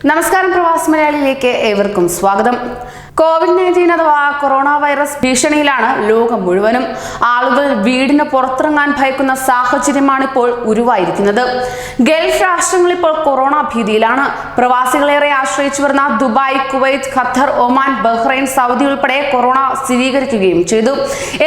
നമസ്കാരം, പ്രവാസി മലയാളിയിലേക്ക് ഏവർക്കും സ്വാഗതം. കോവിഡ്-19 അഥവാ കൊറോണ വൈറസ് ഭീഷണിയിലാണ് ലോകം മുഴുവനും. ആളുകൾ വീടിന് പുറത്തിറങ്ങാൻ ഭയക്കുന്ന സാഹചര്യമാണ് ഇപ്പോൾ ഉരുവായിരിക്കുന്നത്. ഗൾഫ് രാഷ്ട്രങ്ങൾ ഇപ്പോൾ കൊറോണ ഭീതിയിലാണ്. പ്രവാസികളേറെ ആശ്രയിച്ചു വരുന്ന Dubai, Kuwait, Qatar, Oman, Bahrain, Saudi ഉൾപ്പെടെ കൊറോണ സ്ഥിരീകരിക്കുകയും ചെയ്തു.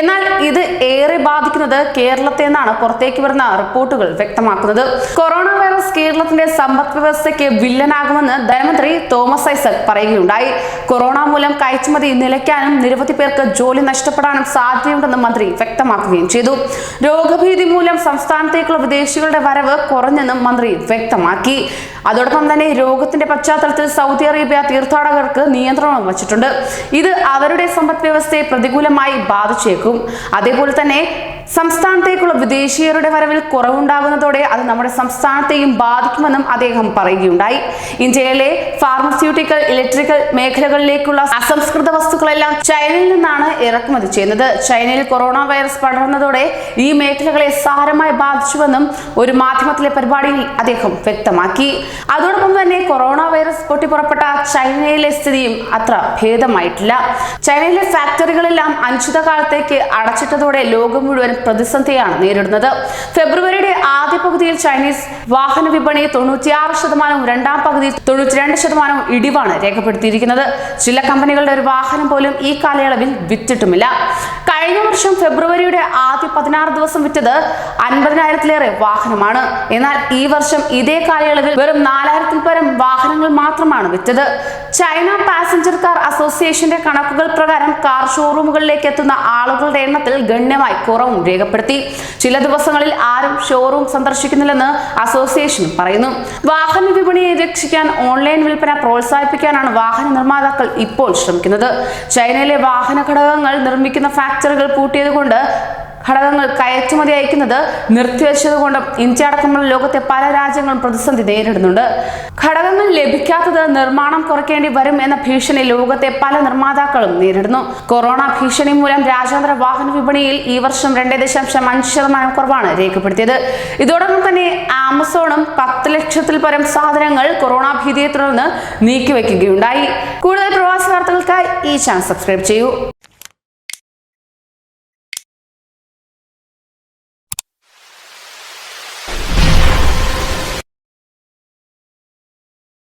എന്നാൽ ഇത് ഏറെ ബാധിക്കുന്നത് കേരളത്തെ എന്നാണ് പുറത്തേക്ക് വരുന്ന റിപ്പോർട്ടുകൾ വ്യക്തമാക്കുന്നത്. കൊറോണ വൈറസ് കേരളത്തിന്റെ സമ്പദ് വ്യവസ്ഥയ്ക്ക് വില്ലനാകുമെന്ന് ധനമന്ത്രി തോമസ് ഐസക് പറയുകയുണ്ടായി. കൊറോണ മൂലം കയറ്റുമതി നിലയ്ക്കാനും നിരവധി പേർക്ക് ജോലി നഷ്ടപ്പെടാനും സാധ്യതയുണ്ടെന്ന് മന്ത്രി വ്യക്തമാക്കുകയും ചെയ്തു. രോഗഭീതി മൂലം സംസ്ഥാനത്തേക്കുള്ള വിദേശികളുടെ വരവ് കുറഞ്ഞെന്നും മന്ത്രി വ്യക്തമാക്കി. അതോടൊപ്പം തന്നെ രോഗത്തിന്റെ പശ്ചാത്തലത്തിൽ സൗദി അറേബ്യ തീർത്ഥാടകർക്ക് നിയന്ത്രണം വച്ചിട്ടുണ്ട്. ഇത് അവരുടെ സമ്പദ് വ്യവസ്ഥയെ പ്രതികൂലമായി ബാധിച്ചേക്കും. അതേപോലെ തന്നെ സംസ്ഥാനത്തേക്കുള്ള വിദേശീയരുടെ വരവിൽ കുറവുണ്ടാകുന്നതോടെ അത് നമ്മുടെ സംസ്ഥാനത്തെയും ബാധിക്കുമെന്നും അദ്ദേഹം പറയുകയുണ്ടായി. ഇന്ത്യയിലെ ഫാർമസ്യൂട്ടിക്കൽ, ഇലക്ട്രിക്കൽ മേഖലകളിലേക്കുള്ള അസംസ്കൃത വസ്തുക്കളെല്ലാം ചൈനയിൽ നിന്നാണ് ഇറക്കുമതി ചെയ്യുന്നത്. ചൈനയിൽ കൊറോണ വൈറസ് പടർന്നതോടെ ഈ മേഖലകളെ സാരമായി ബാധിച്ചുവെന്നും ഒരു മാധ്യമത്തിലെ പരിപാടിയിൽ അദ്ദേഹം വ്യക്തമാക്കി. അതോടൊപ്പം തന്നെ കൊറോണ വൈറസ് പൊട്ടിപ്പുറപ്പെട്ട ചൈനയിലെ സ്ഥിതിയും അത്ര ഭേദമായിട്ടില്ല. ചൈനയിലെ ഫാക്ടറികളെല്ലാം അനിശ്ചിതകാലത്തേക്ക് അടച്ചിട്ടതോടെ ലോകം മുഴുവൻ പ്രതിസന്ധിയാണ് നേരിടുന്നത്. ഫെബ്രുവരിയുടെ ആദ്യ പകുതിയിൽ ചൈനീസ് വാഹന വിപണി 96%, രണ്ടാം പകുതി 92% ഇടിവാണ് രേഖപ്പെടുത്തിയിരിക്കുന്നത്. ചില കമ്പനികളുടെ ഒരു വാഹനം പോലും ഈ കാലയളവിൽ വിറ്റിട്ടുമില്ല. കഴിഞ്ഞ വർഷം ഫെബ്രുവരിയുടെ ആദ്യ 16 ദിവസം വിറ്റത് 50,000-ലേറെ വാഹനമാണ്. എന്നാൽ ഈ വർഷം ഇതേ കാലയളവിൽ വെറും 4,000-ൽ പരം വാഹനങ്ങൾ മാത്രമാണ് വിറ്റത്. ചൈന പാസഞ്ചർ കാർ അസോസിയേഷന്റെ കണക്കുകൾ പ്രകാരം കാർ ഷോറൂമുകളിലേക്ക് എത്തുന്ന ആളുകളുടെ എണ്ണത്തിൽ ഗണ്യമായി കുറവും രേഖപ്പെടുത്തി. ചില ദിവസങ്ങളിൽ ആരും ഷോറൂം സന്ദർശിക്കുന്നില്ലെന്ന് അസോസിയേഷൻ പറയുന്നു. വാഹന വിപണിയെ രക്ഷിക്കാൻ ഓൺലൈൻ വിൽപ്പന പ്രോത്സാഹിപ്പിക്കാനാണ് വാഹന നിർമ്മാതാക്കൾ ഇപ്പോൾ ശ്രമിക്കുന്നത്. ചൈനയിലെ വാഹന ഘടകങ്ങൾ നിർമ്മിക്കുന്ന ഫാക്ടറികൾ പൂട്ടിയതുകൊണ്ട് ഘടകങ്ങൾ കയറ്റുമതി അയക്കുന്നത് നിർത്തിവെച്ചതുകൊണ്ടും ഇന്ത്യ അടക്കമുള്ള ലോകത്തെ പല രാജ്യങ്ങളും പ്രതിസന്ധി നേരിടുന്നുണ്ട്. ഘടകങ്ങൾ ലഭിക്കാത്തത് നിർമ്മാണം കുറയ്ക്കേണ്ടി വരും എന്ന ഭീഷണി ലോകത്തെ പല നിർമ്മാതാക്കളും നേരിടുന്നു. കൊറോണ ഭീഷണി മൂലം രാജ്യാന്തര വാഹന വിപണിയിൽ ഈ വർഷം 2.5% കുറവാണ് രേഖപ്പെടുത്തിയത്. ഇതോടൊപ്പം തന്നെ ആമസോണും 10 ലക്ഷത്തിൽ പരം സാധനങ്ങൾ കൊറോണ ഭീതിയെ തുടർന്ന് നീക്കിവെക്കുകയുണ്ടായി. കൂടുതൽ പ്രവാസി വാർത്തകൾക്കായി ഈ ചാനൽ സബ്സ്ക്രൈബ് ചെയ്യൂ.